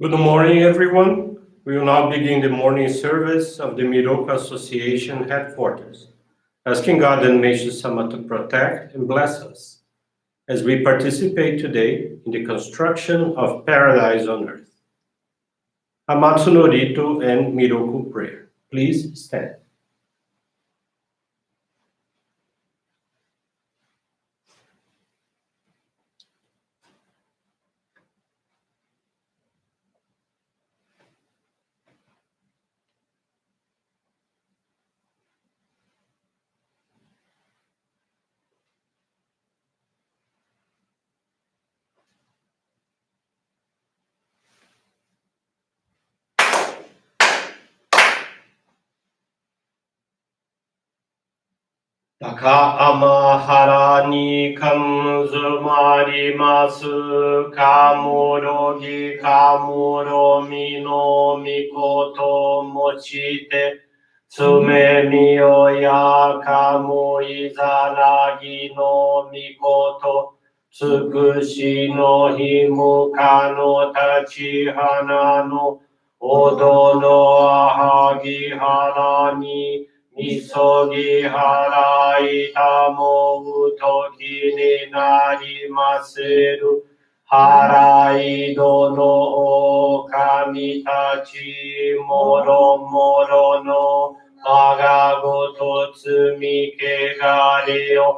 Good morning, everyone. We will now begin the morning service of the Miroku Association headquarters, asking God and Meishu-sama to protect and bless us as we participate today in the construction of paradise on earth. Amatsu-Norito and Miroku Prayer. Please stand. Taka amahara ni kanzumarimasu kamurogi kamuromi no mikoto mochite tsume miyo ya kamu izanagi no mikoto tsukushi no himuka no tachihana no odo no ahagi hara ni Misogi harai tamo utoki ni narimaseru harai dono o kamitachi moro moro no magagoto tsumike gareo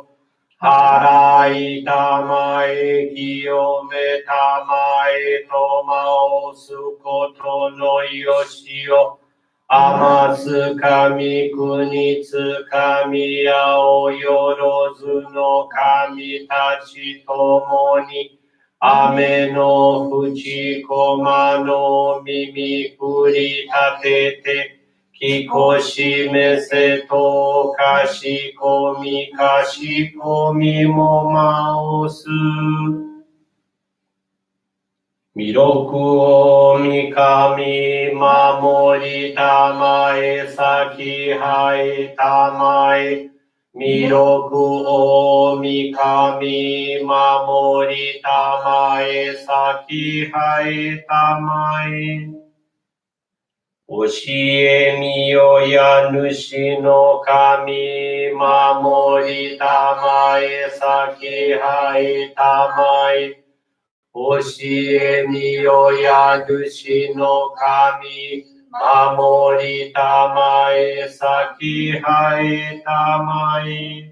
harai tamae kiyome tamae tomao sukoto no yoshio Amatsu-kami kunitsu-kami yao yorozu no kami tachi tomoni ame no fuchi koma no mimi kuri tatete kikoshi mese to kashikomi kashikomi mo maosu Miroku o mikami mamori tamae saki hai tamae Miroku o mikami mamori tamae saki hai tamae Oshie miyo ya nushi no kami mamori tamae saki hai tamae Oshie miyo ya nushi no kami mamori tamae saki hai tamae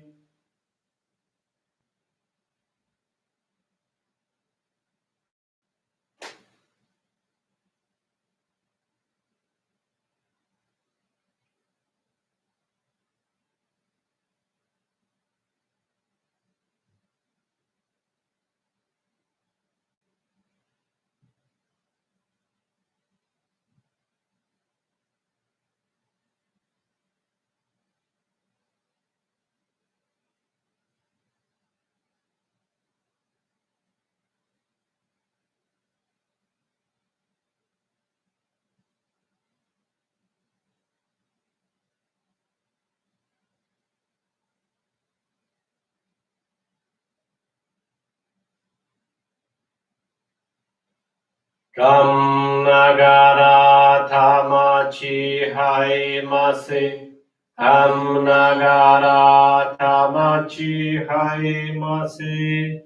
Gam nagara tamachi haimase. Gam nagara tamachi haimase.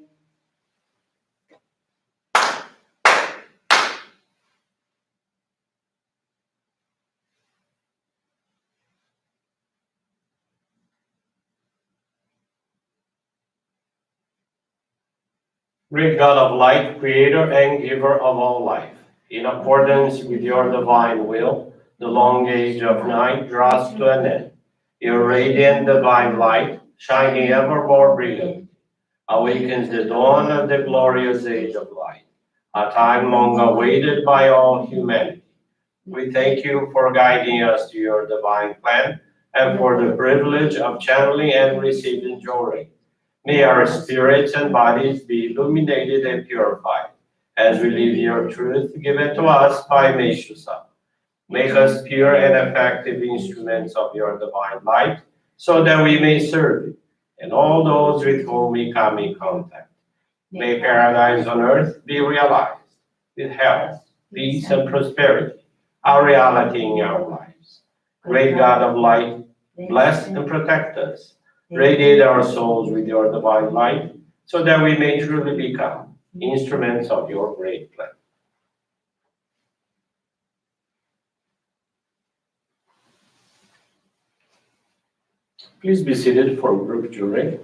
Great God of light, creator and giver of all life, in accordance with your divine will, the long age of night draws to an end. Your radiant divine light, shining ever more brilliant, awakens the dawn of the glorious age of light, a time long awaited by all humanity. We thank you for guiding us to your divine plan and for the privilege of channeling and receiving Johrei. May our spirits and bodies be illuminated and purified as we live your truth given to us by Meishu-sama. Make us pure and effective instruments of your divine light so that we may serve you and all those with whom we come in contact. May paradise on earth be realized with health, peace, and prosperity are reality in our lives. Great God of light, bless and protect us. Radiate our souls with your divine light so that we may truly become instruments of your great plan. Please be seated for group Johrei.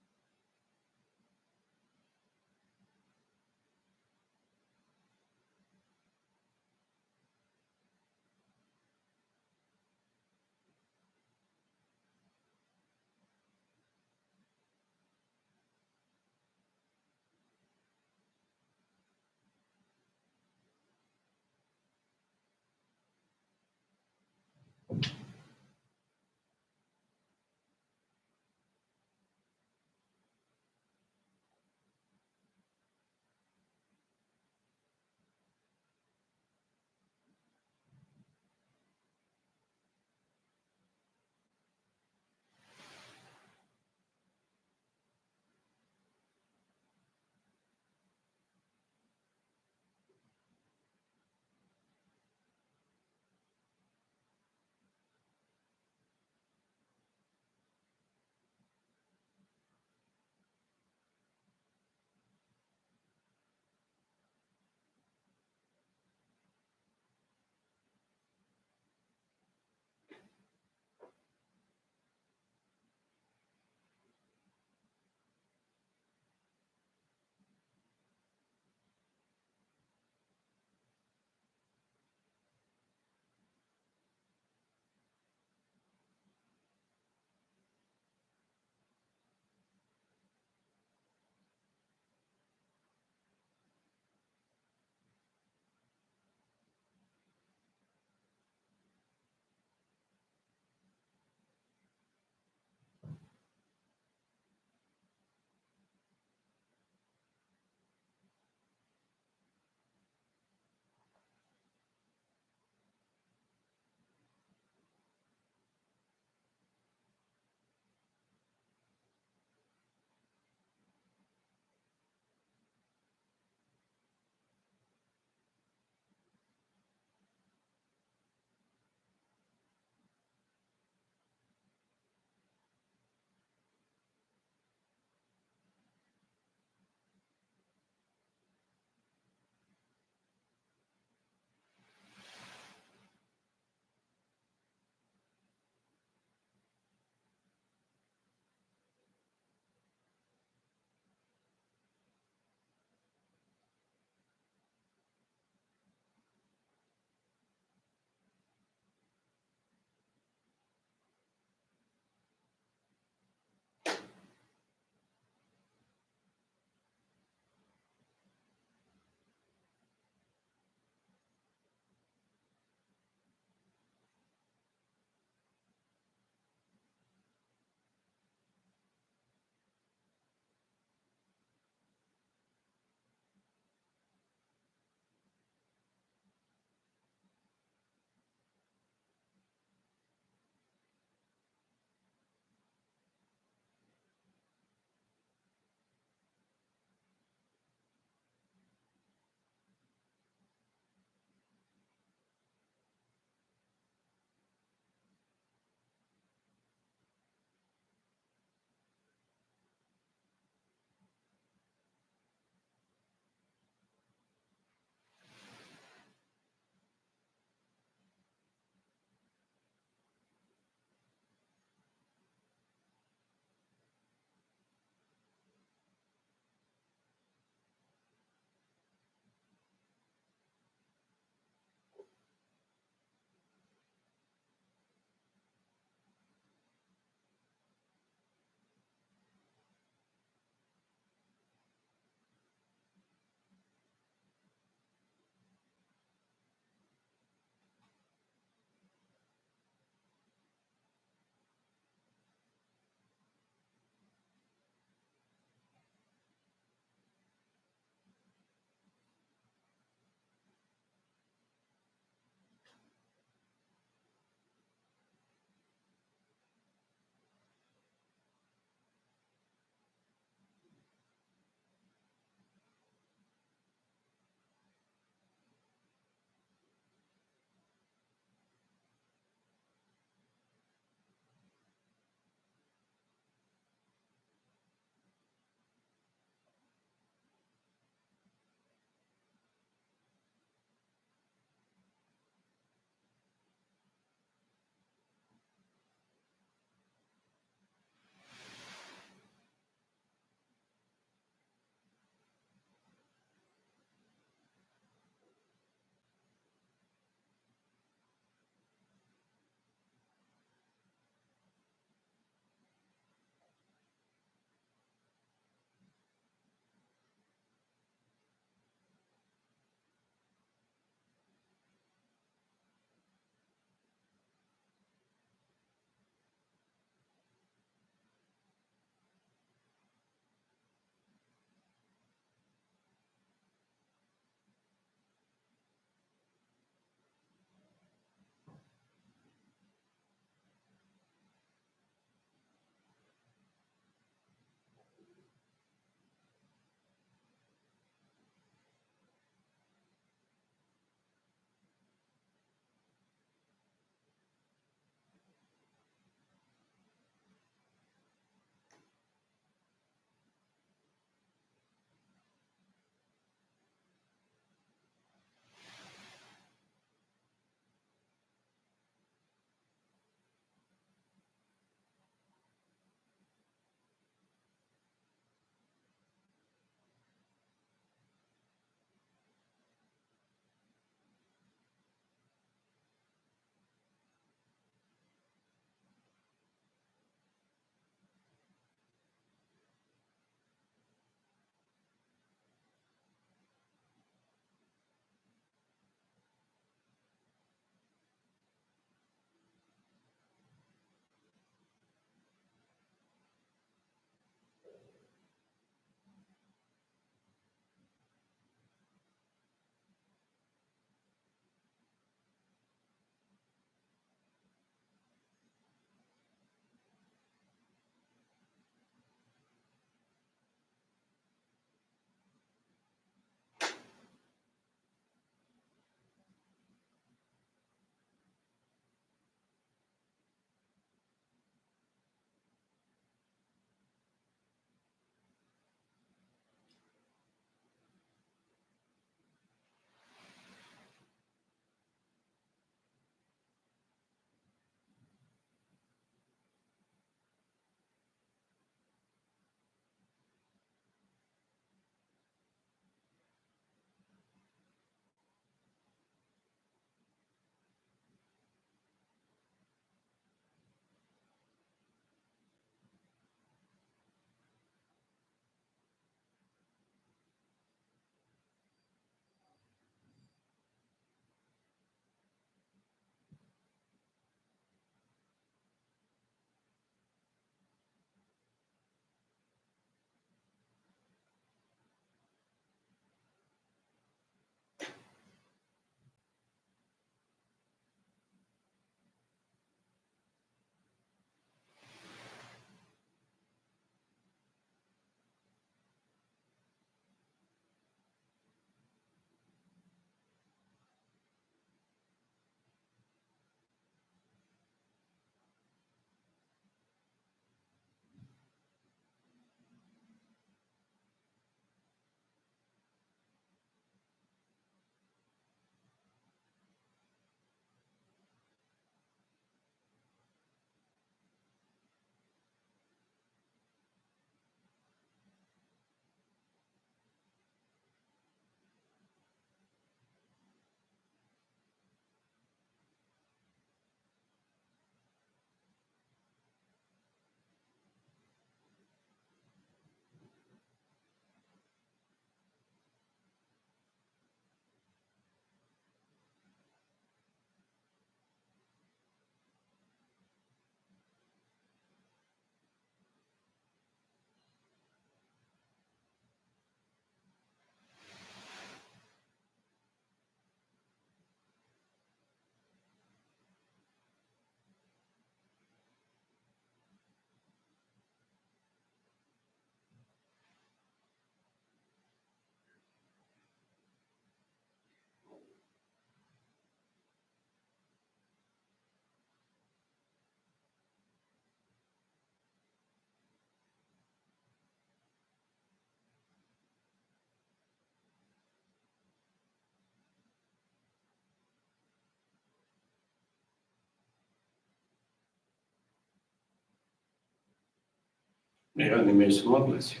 May God and Meishu-sama bless you.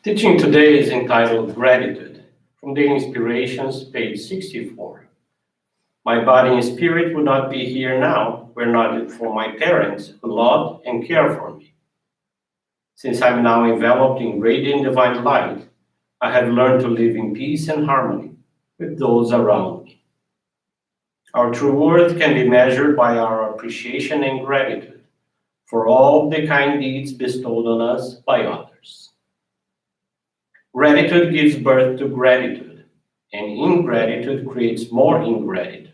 Teaching today is entitled Gratitude, from the Inspirations, page 64. My body and spirit would not be here now were not for my parents who loved and cared for me. Since I'm now enveloped in radiant divine light, I have learned to live in peace and harmony with those around me. Our true worth can be measured by our appreciation and gratitude for all the kind deeds bestowed on us by others. Gratitude gives birth to gratitude, and ingratitude creates more ingratitude.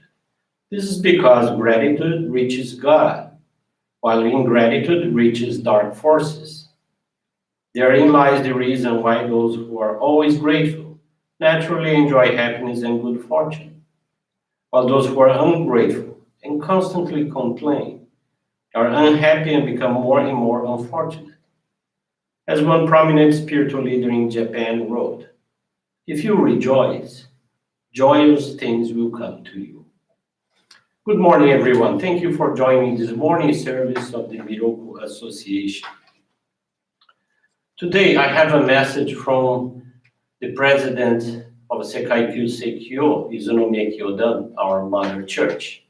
This is because gratitude reaches God, while ingratitude reaches dark forces. Therein lies the reason why those who are always grateful naturally enjoy happiness and good fortune, while those who are ungrateful and constantly complain are unhappy and become more and more unfortunate. As one prominent spiritual leader in Japan wrote, "If you rejoice, joyous things will come to you." Good morning, everyone. Thank you for joining this morning service of the Miroku Association. Today, I have a message from the president of Sekai-kyu Seikyo, Izunomiya Kyodan, our mother church.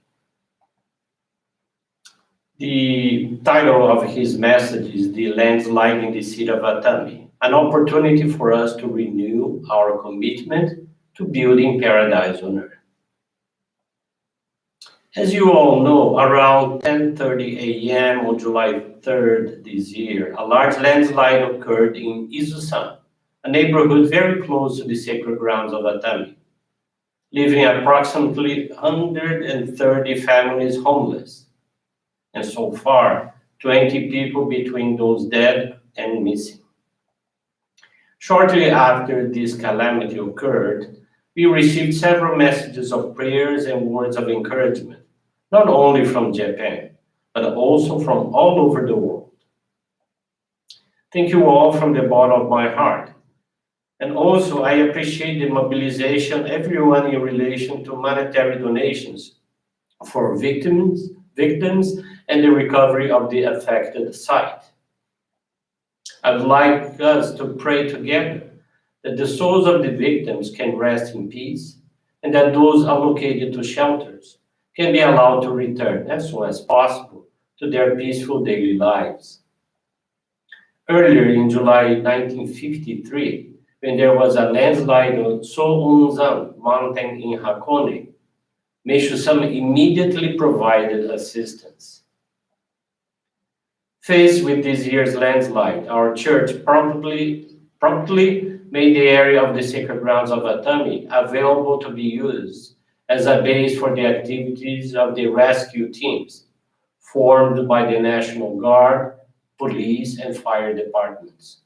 The title of his message is "The Landslide in the City of Atami," an opportunity for us to renew our commitment to building paradise on earth. As you all know, around 10:30 a.m. on July 3rd this year, a large landslide occurred in Miishu-sama, a neighborhood very close to the sacred grounds of Atami, leaving approximately 130 families homeless, and so far, 20 people between those dead and missing. Shortly after this calamity occurred, we received several messages of prayers and words of encouragement, not only from Japan, but also from all over the world. Thank you all from the bottom of my heart. And also, I appreciate the mobilization everyone in relation to monetary donations for victims, and the recovery of the affected site. I would like us to pray together that the souls of the victims can rest in peace, and that those allocated to shelters can be allowed to return as soon as possible to their peaceful daily lives. Earlier in July 1953, when there was a landslide on So-Unzan mountain in Hakone, Meishu-sama immediately provided assistance. Faced with this year's landslide, our church promptly made the area of the sacred grounds of Atami available to be used as a base for the activities of the rescue teams formed by the National Guard, police, and fire departments.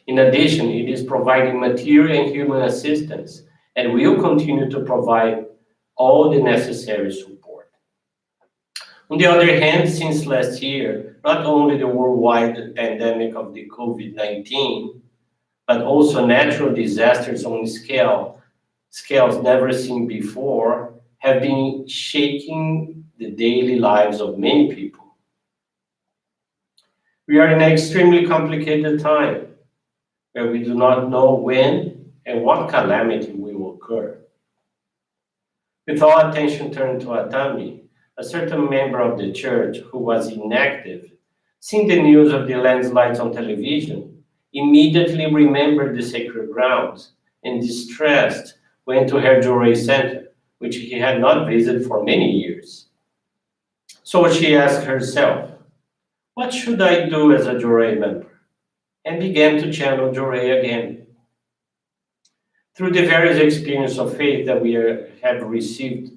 In addition, it is providing material and human assistance and will continue to provide all the necessary support. On the other hand, since last year, not only the worldwide pandemic of the COVID-19, but also natural disasters on scales never seen before, have been shaking the daily lives of many people. We are in an extremely complicated time where we do not know when and what calamity will occur. With all attention turned to Atami, a certain member of the church who was inactive, seeing the news of the landslides on television, immediately remembered the sacred grounds and distressed went to her Johrei center, which he had not visited for many years. So she asked herself, "What should I do as a Johrei member?" and began to channel Johrei again. Through the various experiences of faith that we have received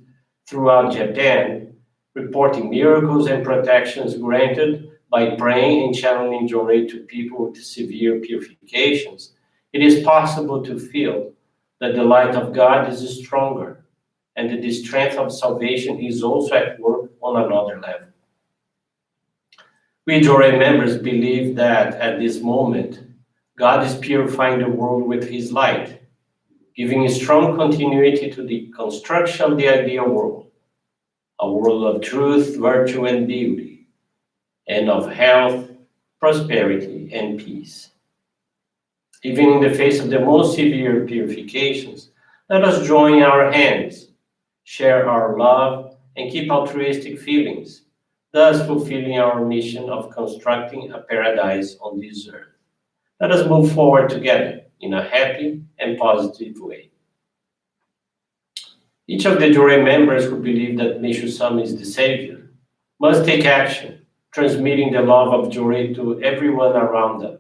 throughout Japan, reporting miracles and protections granted by praying and channeling Johrei to people with severe purifications, It is possible to feel that the light of God is stronger and that the strength of salvation is also at work on another level. We Johrei members believe that at this moment, God is purifying the world with his light, giving a strong continuity to the construction of the ideal world, a world of truth, virtue, and beauty, and of health, prosperity, and peace. Even in the face of the most severe purifications, let us join our hands, share our love, and keep altruistic feelings, thus fulfilling our mission of constructing a paradise on this earth. Let us move forward together in a happy and positive way. Each of the Johrei members who believe that Meishu-sama is the Savior must take action, transmitting the love of Johrei to everyone around them,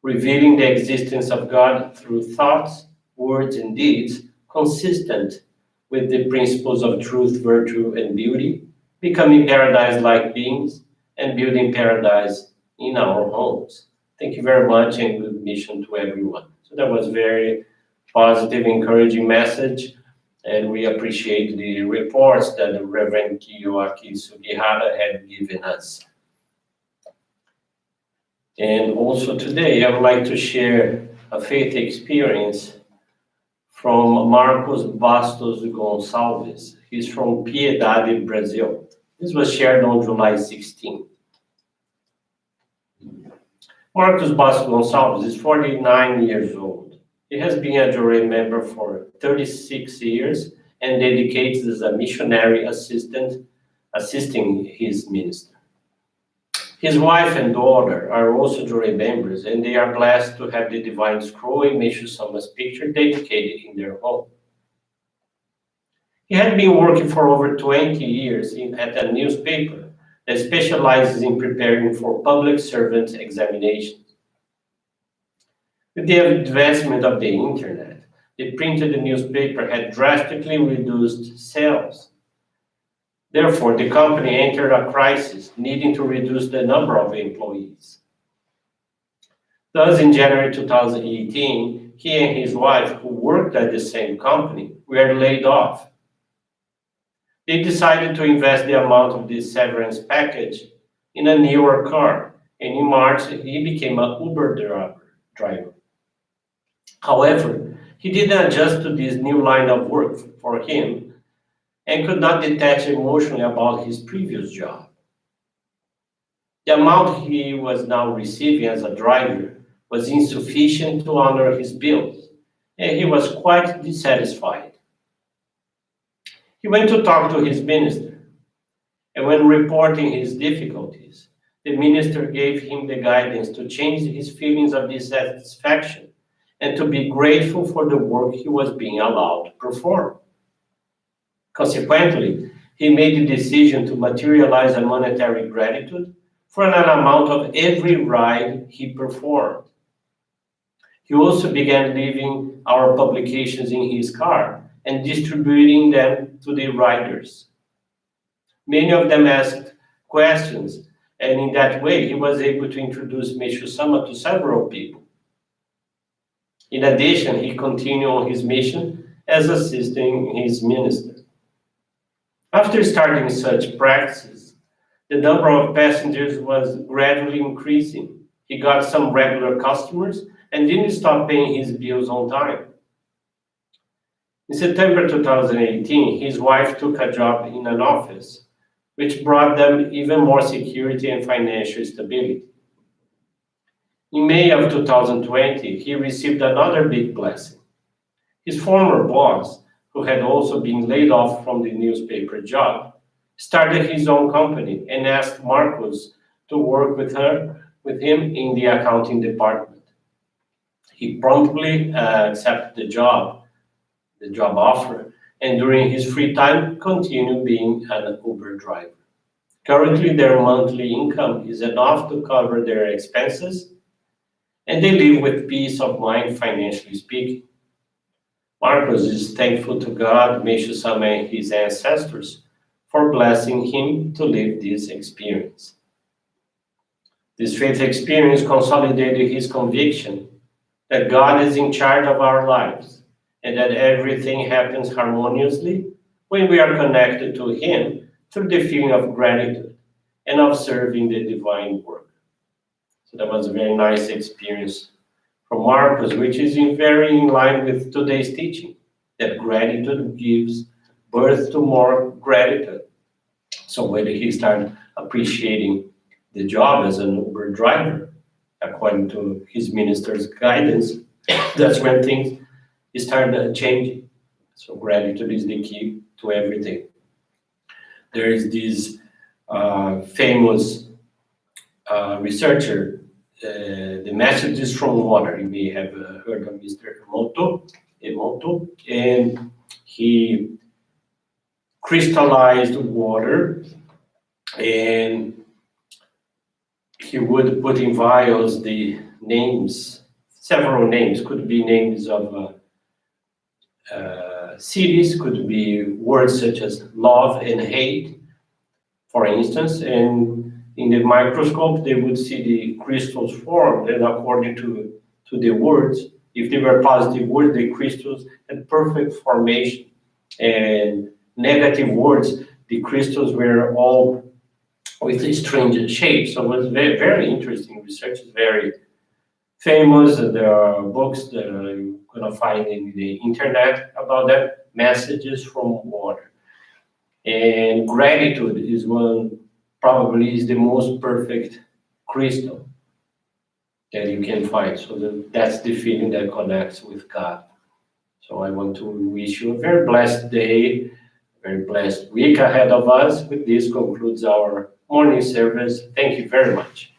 revealing the existence of God through thoughts, words, and deeds consistent with the principles of truth, virtue, and beauty, becoming paradise-like beings, and building paradise in our homes. Thank you very much, and good mission to everyone. So that was very positive, encouraging message, and we appreciate the reports that the Reverend Kiyoaki Sugihara had given us. And also today, I would like to share a faith experience from Marcos Bastos Gonçalves. He's from Piedade, Brazil. This was shared on July 16. Marcos Bastos Gonçalves is 49 years old. He has been a Johrei member for 36 years and dedicates as a missionary assistant, assisting his minister. His wife and daughter are also Johrei members, and they are blessed to have the divine scroll in Meishu-sama's picture dedicated in their home. He had been working for over 20 years at a newspaper that specializes in preparing for public servant examinations. With the advancement of the internet, the printed newspaper had drastically reduced sales. Therefore, the company entered a crisis, needing to reduce the number of employees. Thus, in January 2018, he and his wife, who worked at the same company, were laid off. They decided to invest the amount of this severance package in a newer car, and in March, he became an Uber driver. However, he didn't adjust to this new line of work for him and could not detach emotionally about his previous job. The amount he was now receiving as a driver was insufficient to honor his bills, and he was quite dissatisfied. He went to talk to his minister, and when reporting his difficulties, the minister gave him the guidance to change his feelings of dissatisfaction and to be grateful for the work he was being allowed to perform. Consequently, he made the decision to materialize a monetary gratitude for an amount of every ride he performed. He also began leaving our publications in his car and distributing them to the riders. Many of them asked questions, and in that way, he was able to introduce Meishu-sama to several people. In addition, he continued on his mission as assisting his minister. After starting such practices, the number of passengers was gradually increasing. He got some regular customers and didn't stop paying his bills on time. In September 2018, his wife took a job in an office, which brought them even more security and financial stability. In May of 2020, he received another big blessing. His former boss, who had also been laid off from the newspaper job, started his own company and asked Marcos to work with him in the accounting department. He promptly accepted the job offer, and during his free time continued being an Uber driver. Currently, their monthly income is enough to cover their expenses, and they live with peace of mind, financially speaking. Marcos is thankful to God, Meishu-sama, and his ancestors for blessing him to live this experience. This faith experience consolidated his conviction that God is in charge of our lives and that everything happens harmoniously when we are connected to Him through the feeling of gratitude and of serving the divine work. So that was a very nice experience from Marcus, which is very in line with today's teaching, that gratitude gives birth to more gratitude. So when he started appreciating the job as an Uber driver, according to his minister's guidance, that's when things started changing. So gratitude is the key to everything. There is this famous researcher, the messages from water. You may have heard of Mr. Emoto, and he crystallized water, and he would put in vials the names, several names, could be names of cities, could be words such as love and hate, for instance, and in the microscope they would see the crystals formed, and according to the words, if they were positive words, the crystals had perfect formation, and negative words, the crystals were all with a strange shape. So it was very, very interesting research. It's very famous. There are books that you're going to find in the internet about that, messages from water. And gratitude is one, probably is the most perfect crystal that you can find. So that's the feeling that connects with God. So I want to wish you a very blessed day, very blessed week ahead of us. With this concludes our morning service. Thank you very much.